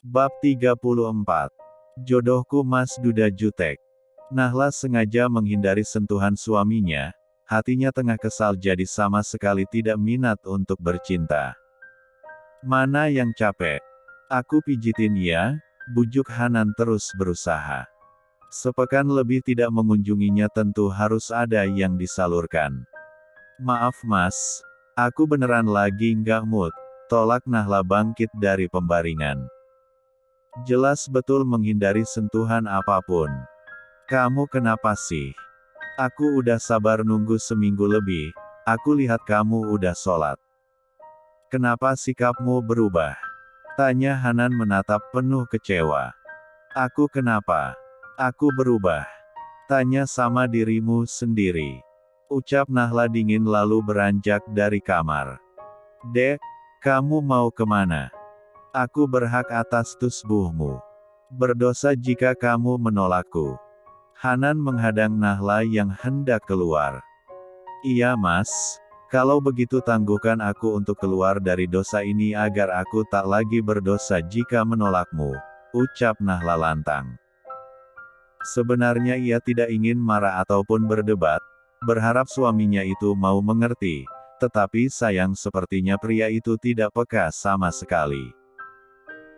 Bab 34. Jodohku Mas Duda Jutek. Nahla sengaja menghindari sentuhan suaminya, hatinya tengah kesal jadi sama sekali tidak minat untuk bercinta. Mana yang capek? Aku pijitin ya, bujuk Hanan terus berusaha. Sepekan lebih tidak mengunjunginya tentu harus ada yang disalurkan. Maaf mas, aku beneran lagi nggak mood, tolak Nahla bangkit dari pembaringan. Jelas betul menghindari sentuhan apapun. Kamu kenapa sih? Aku udah sabar nunggu seminggu lebih, aku lihat kamu udah sholat. Kenapa sikapmu berubah? Tanya Hanan menatap penuh kecewa. Aku kenapa? Aku berubah. Tanya sama dirimu sendiri. Ucap Nahla dingin lalu beranjak dari kamar. Dek, kamu mau kemana? Aku berhak atas tusbuhmu. Berdosa jika kamu menolakku. Hanan menghadang Nahla yang hendak keluar. Iya mas, kalau begitu tangguhkan aku untuk keluar dari dosa ini agar aku tak lagi berdosa jika menolakmu, ucap Nahla lantang. Sebenarnya ia tidak ingin marah ataupun berdebat, berharap suaminya itu mau mengerti, tetapi sayang sepertinya pria itu tidak peka sama sekali.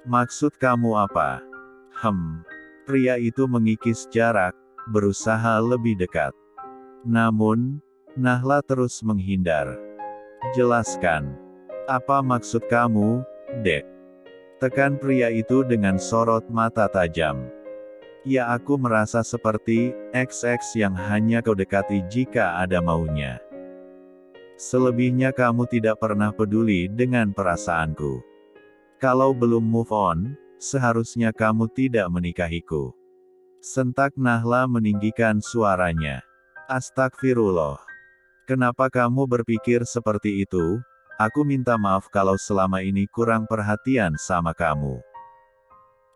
Maksud kamu apa? Pria itu mengikis jarak, berusaha lebih dekat. Namun, Nahla terus menghindar. Jelaskan. Apa maksud kamu, Dek? Tekan pria itu dengan sorot mata tajam. Ya aku merasa seperti XX yang hanya kau dekati jika ada maunya. Selebihnya kamu tidak pernah peduli dengan perasaanku. Kalau belum move on, seharusnya kamu tidak menikahiku. Sentak Nahla meninggikan suaranya. Astagfirullah. Kenapa kamu berpikir seperti itu? Aku minta maaf kalau selama ini kurang perhatian sama kamu.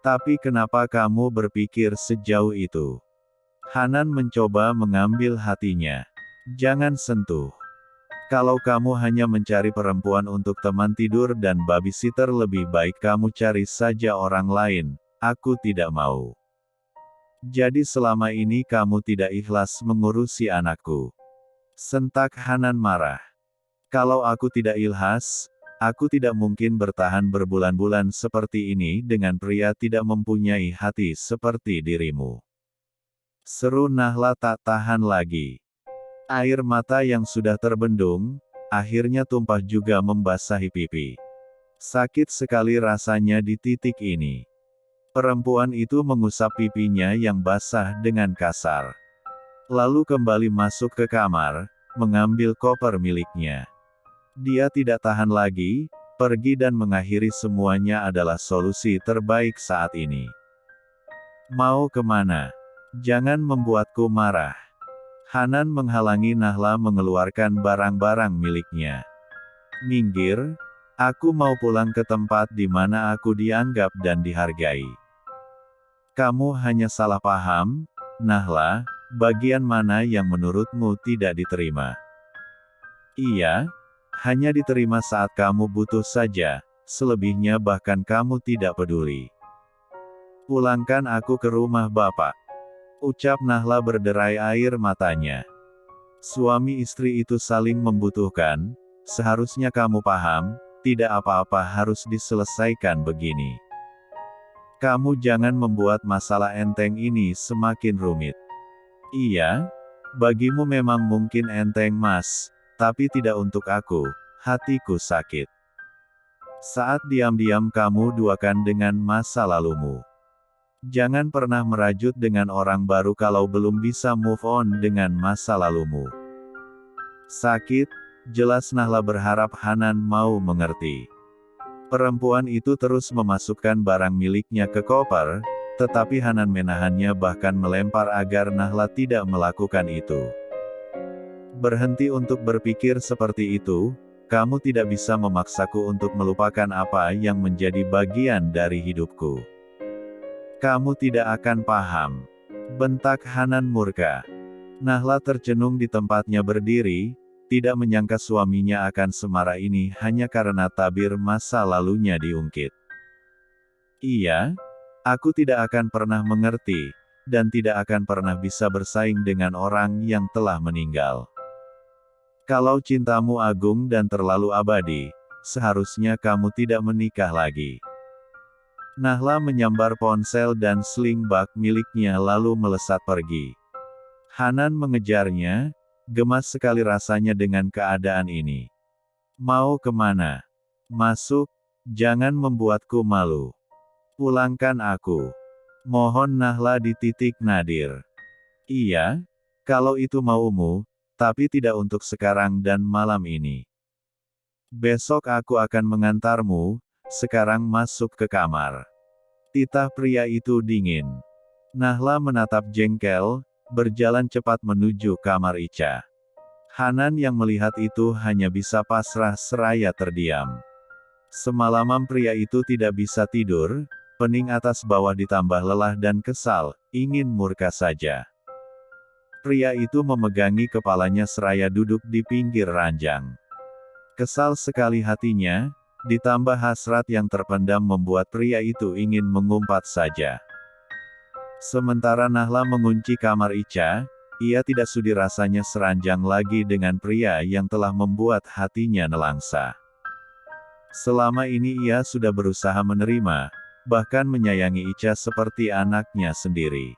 Tapi kenapa kamu berpikir sejauh itu? Hanan mencoba mengambil hatinya. Jangan sentuh. Kalau kamu hanya mencari perempuan untuk teman tidur dan babysitter lebih baik kamu cari saja orang lain, aku tidak mau. Jadi selama ini kamu tidak ikhlas mengurusi anakku. Sentak Hanan marah. Kalau aku tidak ikhlas, aku tidak mungkin bertahan berbulan-bulan seperti ini dengan pria tidak mempunyai hati seperti dirimu. Seru Nahla tak tahan lagi. Air mata yang sudah terbendung, akhirnya tumpah juga membasahi pipi. Sakit sekali rasanya di titik ini. Perempuan itu mengusap pipinya yang basah dengan kasar. Lalu kembali masuk ke kamar, mengambil koper miliknya. Dia tidak tahan lagi, pergi dan mengakhiri semuanya adalah solusi terbaik saat ini. Mau kemana? Jangan membuatku marah. Hanan menghalangi Nahla mengeluarkan barang-barang miliknya. Minggir, aku mau pulang ke tempat di mana aku dianggap dan dihargai. Kamu hanya salah paham, Nahla, bagian mana yang menurutmu tidak diterima? Iya, hanya diterima saat kamu butuh saja, selebihnya bahkan kamu tidak peduli. Pulangkan aku ke rumah bapak. Ucap Nahla berderai air matanya. Suami istri itu saling membutuhkan, seharusnya kamu paham, tidak apa-apa harus diselesaikan begini. Kamu jangan membuat masalah enteng ini semakin rumit. Iya, bagimu memang mungkin enteng mas, tapi tidak untuk aku, hatiku sakit. Saat diam-diam kamu duakan dengan masa lalumu. Jangan pernah merajut dengan orang baru kalau belum bisa move on dengan masa lalumu. Sakit, jelas Nahla berharap Hanan mau mengerti. Perempuan itu terus memasukkan barang miliknya ke koper, tetapi Hanan menahannya bahkan melempar agar Nahla tidak melakukan itu. Berhenti untuk berpikir seperti itu, kamu tidak bisa memaksaku untuk melupakan apa yang menjadi bagian dari hidupku. Kamu tidak akan paham. Bentak Hanan murka. Nahla tercenung di tempatnya berdiri, tidak menyangka suaminya akan semarah ini hanya karena tabir masa lalunya diungkit. Iya, aku tidak akan pernah mengerti, dan tidak akan pernah bisa bersaing dengan orang yang telah meninggal. Kalau cintamu agung dan terlalu abadi, seharusnya kamu tidak menikah lagi. Nahla menyambar ponsel dan sling bag miliknya lalu melesat pergi. Hanan mengejarnya, gemas sekali rasanya dengan keadaan ini. Mau kemana? Masuk, jangan membuatku malu. Pulangkan aku. Mohon Nahla di titik nadir. Iya, kalau itu maumu, tapi tidak untuk sekarang dan malam ini. Besok aku akan mengantarmu, sekarang masuk ke kamar. Titah pria itu dingin. Nahla menatap jengkel, berjalan cepat menuju kamar Ica. Hanan yang melihat itu hanya bisa pasrah seraya terdiam. Semalaman pria itu tidak bisa tidur, pening atas bawah ditambah lelah dan kesal, ingin murka saja. Pria itu memegangi kepalanya seraya duduk di pinggir ranjang. Kesal sekali hatinya, ditambah hasrat yang terpendam membuat pria itu ingin mengumpat saja. Sementara Nahla mengunci kamar Ica, ia tidak sudi rasanya seranjang lagi dengan pria yang telah membuat hatinya nelangsa. Selama ini ia sudah berusaha menerima, bahkan menyayangi Ica seperti anaknya sendiri.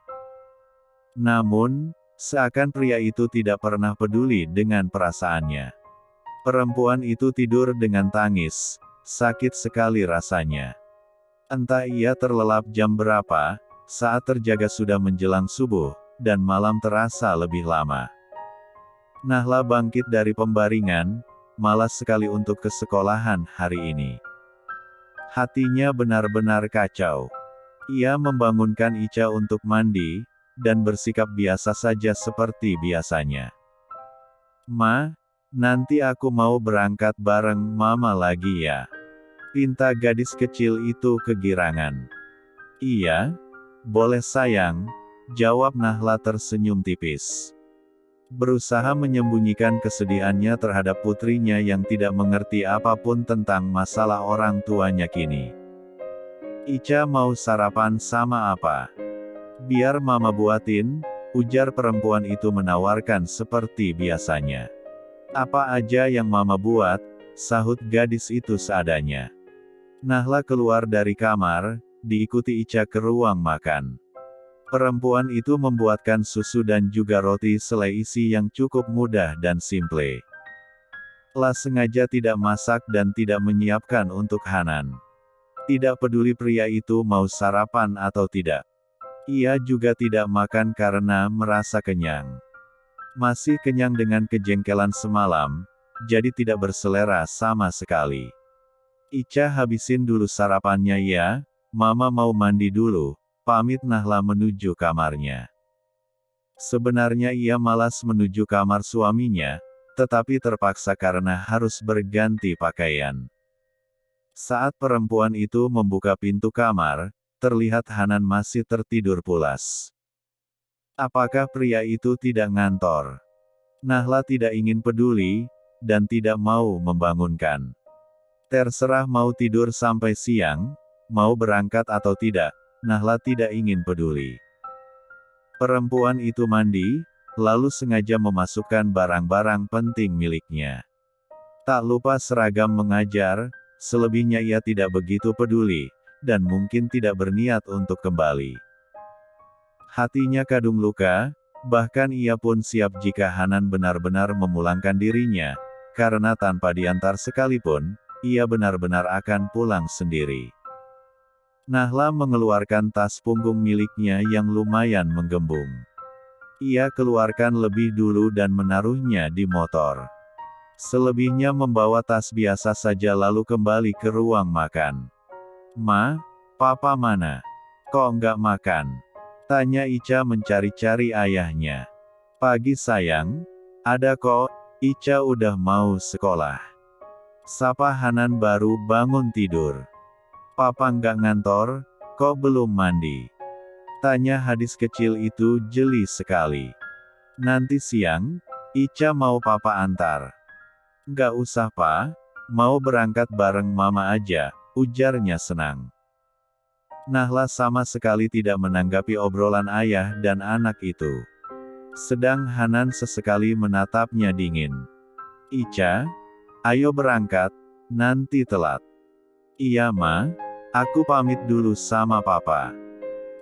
Namun, seakan pria itu tidak pernah peduli dengan perasaannya. Perempuan itu tidur dengan tangis, sakit sekali rasanya. Entah ia terlelap jam berapa, saat terjaga sudah menjelang subuh, dan malam terasa lebih lama. Nahla bangkit dari pembaringan, malas sekali untuk ke sekolahan hari ini. Hatinya benar-benar kacau. Ia membangunkan Ica untuk mandi, dan bersikap biasa saja seperti biasanya. Ma, nanti aku mau berangkat bareng Mama lagi ya. Pinta gadis kecil itu kegirangan. Iya, boleh sayang, jawab Nahla tersenyum tipis. Berusaha menyembunyikan kesedihannya terhadap putrinya yang tidak mengerti apapun tentang masalah orang tuanya kini. Ica mau sarapan sama apa? Biar Mama buatin, ujar perempuan itu menawarkan seperti biasanya. Apa aja yang Mama buat, sahut gadis itu seadanya. Nahla keluar dari kamar, diikuti Ica ke ruang makan. Perempuan itu membuatkan susu dan juga roti selai isi yang cukup mudah dan simple. La sengaja tidak masak dan tidak menyiapkan untuk Hanan. Tidak peduli pria itu mau sarapan atau tidak. Ia juga tidak makan karena merasa kenyang. Masih kenyang dengan kejengkelan semalam, jadi tidak berselera sama sekali. Ica habisin dulu sarapannya ya, Mama mau mandi dulu. Pamit Nahla menuju kamarnya. Sebenarnya ia malas menuju kamar suaminya, tetapi terpaksa karena harus berganti pakaian. Saat perempuan itu membuka pintu kamar, terlihat Hanan masih tertidur pulas. Apakah pria itu tidak ngantor? Nahla tidak ingin peduli, dan tidak mau membangunkan. Terserah mau tidur sampai siang, mau berangkat atau tidak, Nahla tidak ingin peduli. Perempuan itu mandi, lalu sengaja memasukkan barang-barang penting miliknya. Tak lupa seragam mengajar, selebihnya ia tidak begitu peduli, dan mungkin tidak berniat untuk kembali. Hatinya kadung luka, bahkan ia pun siap jika Hanan benar-benar memulangkan dirinya, karena tanpa diantar sekalipun, ia benar-benar akan pulang sendiri. Nahla mengeluarkan tas punggung miliknya yang lumayan menggembung. Ia keluarkan lebih dulu dan menaruhnya di motor. Selebihnya membawa tas biasa saja lalu kembali ke ruang makan. Ma, Papa mana? Kok nggak makan? Tanya Ica mencari-cari ayahnya. Pagi sayang, ada kok, Ica udah mau sekolah. Sapa Hanan baru bangun tidur. Papa nggak ngantor, kok belum mandi? Tanya gadis kecil itu jeli sekali. Nanti siang, Ica mau Papa antar. Nggak usah Pa, mau berangkat bareng Mama aja, ujarnya senang. Nahla sama sekali tidak menanggapi obrolan ayah dan anak itu. Sedang Hanan sesekali menatapnya dingin. "Ica, ayo berangkat, nanti telat." "Iya ma, aku pamit dulu sama papa."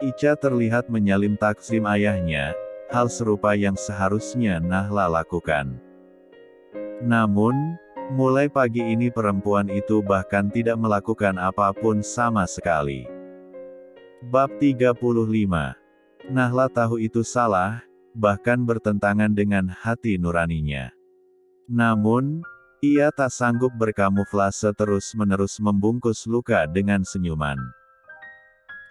Ica terlihat menyalin takzim ayahnya, hal serupa yang seharusnya Nahla lakukan. Namun, mulai pagi ini perempuan itu bahkan tidak melakukan apapun sama sekali. Bab 35. Nahla tahu itu salah, bahkan bertentangan dengan hati nuraninya. Namun, ia tak sanggup berkamuflase terus-menerus membungkus luka dengan senyuman.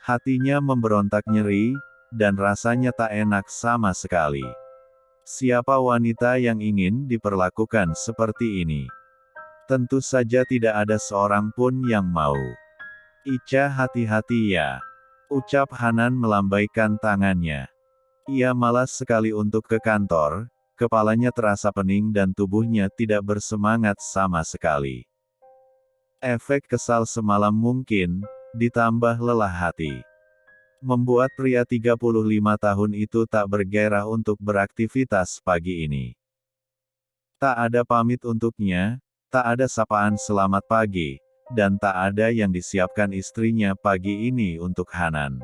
Hatinya memberontak nyeri, dan rasanya tak enak sama sekali. Siapa wanita yang ingin diperlakukan seperti ini? Tentu saja tidak ada seorang pun yang mau. "Ica, hati-hati ya," ucap Hanan melambaikan tangannya. Ia malas sekali untuk ke kantor, kepalanya terasa pening dan tubuhnya tidak bersemangat sama sekali. Efek kesal semalam mungkin, ditambah lelah hati, membuat pria 35 tahun itu tak bergairah untuk beraktivitas pagi ini. Tak ada pamit untuknya, tak ada sapaan selamat pagi, dan tak ada yang disiapkan istrinya pagi ini untuk Hanan.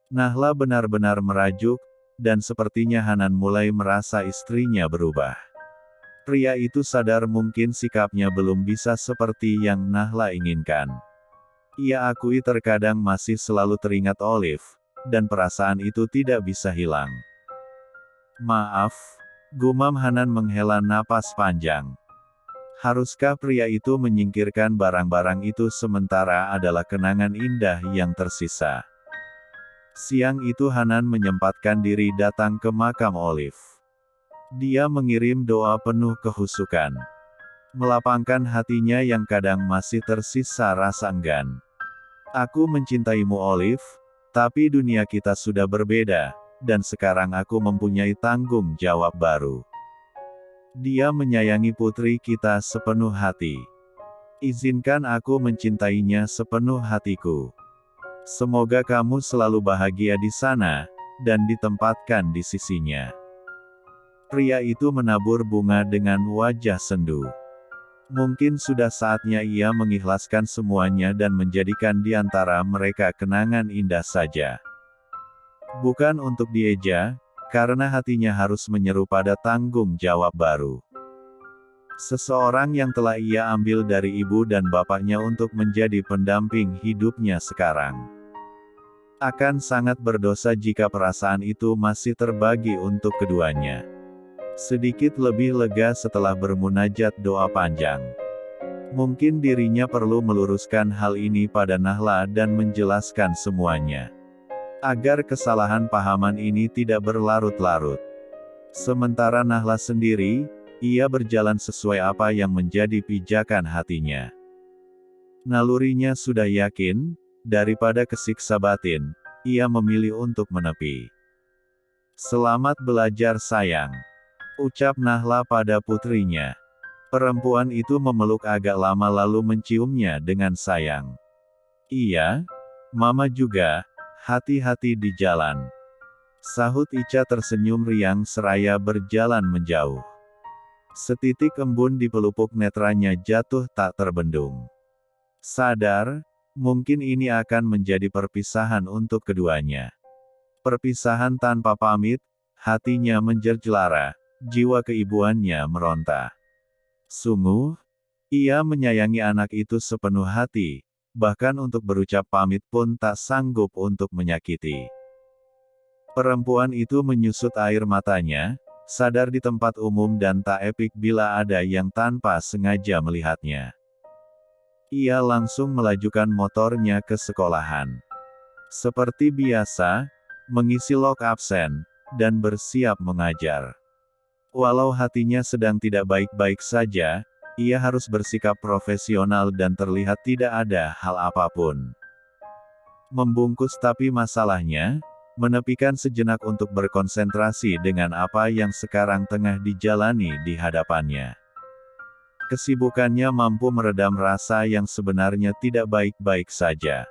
Nahla benar-benar merajuk, dan sepertinya Hanan mulai merasa istrinya berubah. Pria itu sadar mungkin sikapnya belum bisa seperti yang Nahla inginkan. Ia akui terkadang masih selalu teringat Olive, dan perasaan itu tidak bisa hilang. "Maaf," gumam Hanan menghela napas panjang. Haruskah pria itu menyingkirkan barang-barang itu sementara adalah kenangan indah yang tersisa? Siang itu Hanan menyempatkan diri datang ke makam Olive. Dia mengirim doa penuh kehusukan, melapangkan hatinya yang kadang masih tersisa rasa enggan. "Aku mencintaimu Olive, tapi dunia kita sudah berbeda, dan sekarang aku mempunyai tanggung jawab baru. Dia menyayangi putri kita sepenuh hati. Izinkan aku mencintainya sepenuh hatiku. Semoga kamu selalu bahagia di sana, dan ditempatkan di sisinya." Pria itu menabur bunga dengan wajah sendu. Mungkin sudah saatnya ia mengikhlaskan semuanya dan menjadikan di antara mereka kenangan indah saja. Bukan untuk dieja, karena hatinya harus menyeru pada tanggung jawab baru. Seseorang yang telah ia ambil dari ibu dan bapaknya untuk menjadi pendamping hidupnya sekarang. Akan sangat berdosa jika perasaan itu masih terbagi untuk keduanya. Sedikit lebih lega setelah bermunajat doa panjang. Mungkin dirinya perlu meluruskan hal ini pada Nahla dan menjelaskan semuanya, agar kesalahan pahaman ini tidak berlarut-larut. Sementara Nahla sendiri, ia berjalan sesuai apa yang menjadi pijakan hatinya. Nalurinya sudah yakin, daripada kesiksa batin, ia memilih untuk menepi. "Selamat belajar sayang," ucap Nahla pada putrinya. Perempuan itu memeluk agak lama lalu menciumnya dengan sayang. "Iya, Mama juga, hati-hati di jalan," sahut Ica tersenyum riang seraya berjalan menjauh. Setitik embun di pelupuk netranya jatuh tak terbendung. Sadar, mungkin ini akan menjadi perpisahan untuk keduanya. Perpisahan tanpa pamit, hatinya menjerjelara. Jiwa keibuannya meronta. Sungguh, ia menyayangi anak itu sepenuh hati, bahkan untuk berucap pamit pun tak sanggup untuk menyakiti. Perempuan itu menyusut air matanya, sadar di tempat umum dan tak epik bila ada yang tanpa sengaja melihatnya. Ia langsung melajukan motornya ke sekolahan. Seperti biasa, mengisi log absen, dan bersiap mengajar. Walau hatinya sedang tidak baik-baik saja, ia harus bersikap profesional dan terlihat tidak ada hal apapun. Membungkus tapi masalahnya, menepikan sejenak untuk berkonsentrasi dengan apa yang sekarang tengah dijalani di hadapannya. Kesibukannya mampu meredam rasa yang sebenarnya tidak baik-baik saja.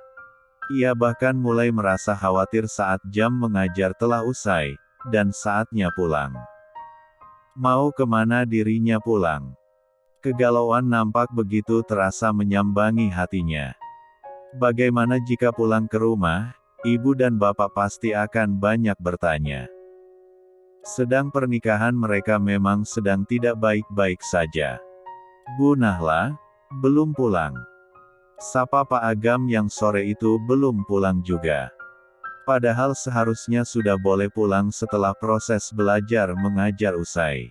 Ia bahkan mulai merasa khawatir saat jam mengajar telah usai, dan saatnya pulang. Mau kemana dirinya pulang? Kegalauan nampak begitu terasa menyambangi hatinya. Bagaimana jika pulang ke rumah, ibu dan bapak pasti akan banyak bertanya. Sedang pernikahan mereka memang sedang tidak baik-baik saja. Bu Nahla, belum pulang. Sapa Pak Agam yang sore itu belum pulang juga. Padahal seharusnya sudah boleh pulang setelah proses belajar mengajar usai.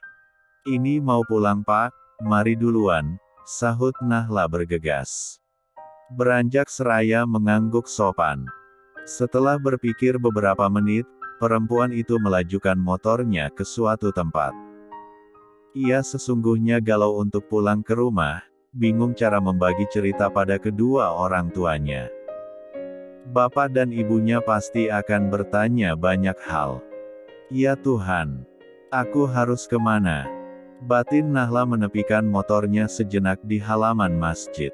Ini mau pulang Pak, mari duluan, sahut Nahla bergegas. Beranjak seraya mengangguk sopan. Setelah berpikir beberapa menit, perempuan itu melajukan motornya ke suatu tempat. Ia sesungguhnya galau untuk pulang ke rumah, bingung cara membagi cerita pada kedua orang tuanya. Bapak dan ibunya pasti akan bertanya banyak hal. Ya Tuhan, aku harus kemana? Batin Nahla menepikan motornya sejenak di halaman masjid.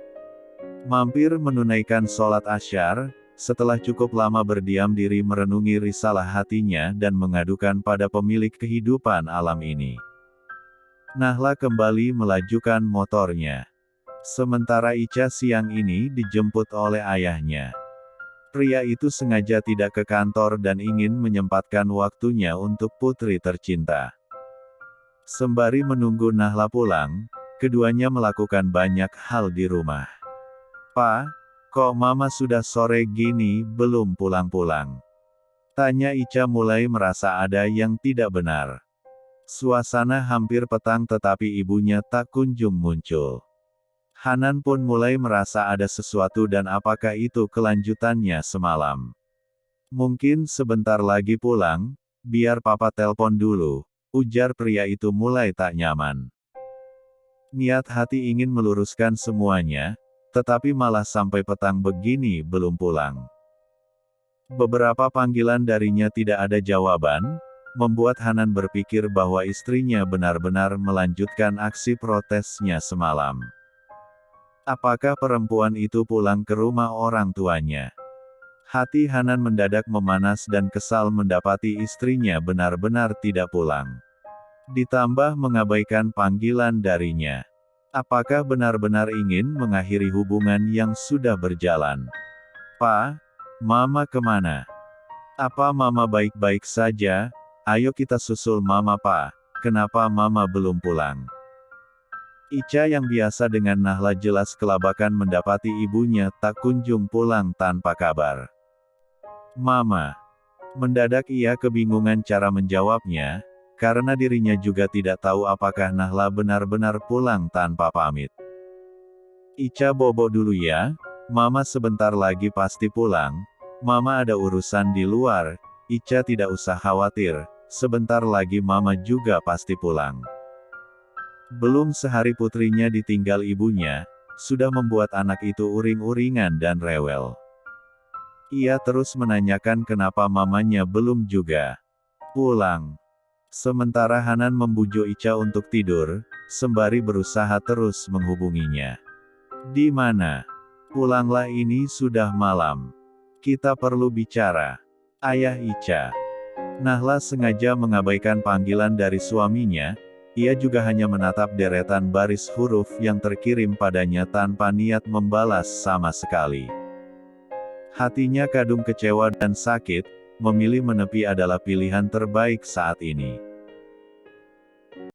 Mampir menunaikan sholat asyar, setelah cukup lama berdiam diri merenungi risalah hatinya dan mengadukan pada pemilik kehidupan alam ini. Nahla kembali melajukan motornya. Sementara Ica siang ini dijemput oleh ayahnya. Pria itu sengaja tidak ke kantor dan ingin menyempatkan waktunya untuk putri tercinta. Sembari menunggu Nahla pulang, keduanya melakukan banyak hal di rumah. "Pak, kok Mama sudah sore gini belum pulang-pulang?" tanya Ica mulai merasa ada yang tidak benar. Suasana hampir petang tetapi ibunya tak kunjung muncul. Hanan pun mulai merasa ada sesuatu dan apakah itu kelanjutannya semalam. "Mungkin sebentar lagi pulang, biar Papa telpon dulu," ujar pria itu mulai tak nyaman. Niat hati ingin meluruskan semuanya, tetapi malah sampai petang begini belum pulang. Beberapa panggilan darinya tidak ada jawaban, membuat Hanan berpikir bahwa istrinya benar-benar melanjutkan aksi protesnya semalam. Apakah perempuan itu pulang ke rumah orang tuanya? Hati Hanan mendadak memanas dan kesal mendapati istrinya benar-benar tidak pulang. Ditambah mengabaikan panggilan darinya. Apakah benar-benar ingin mengakhiri hubungan yang sudah berjalan? "Pa, Mama kemana? Apa Mama baik-baik saja? Ayo kita susul Mama Pa, kenapa Mama belum pulang?" Ica yang biasa dengan Nahla jelas kelabakan mendapati ibunya tak kunjung pulang tanpa kabar. "Mama." Mendadak ia kebingungan cara menjawabnya, karena dirinya juga tidak tahu apakah Nahla benar-benar pulang tanpa pamit. "Ica bobo dulu ya, Mama sebentar lagi pasti pulang, Mama ada urusan di luar, Ica tidak usah khawatir, sebentar lagi Mama juga pasti pulang." Belum sehari putrinya ditinggal ibunya, sudah membuat anak itu uring-uringan dan rewel. Ia terus menanyakan kenapa mamanya belum juga pulang. Sementara Hanan membujuk Ica untuk tidur, sembari berusaha terus menghubunginya. "Di mana? Pulanglah, ini sudah malam. Kita perlu bicara." "Ayah Ica." Nahla sengaja mengabaikan panggilan dari suaminya, ia juga hanya menatap deretan baris huruf yang terkirim padanya tanpa niat membalas sama sekali. Hatinya kadung kecewa dan sakit, memilih menepi adalah pilihan terbaik saat ini.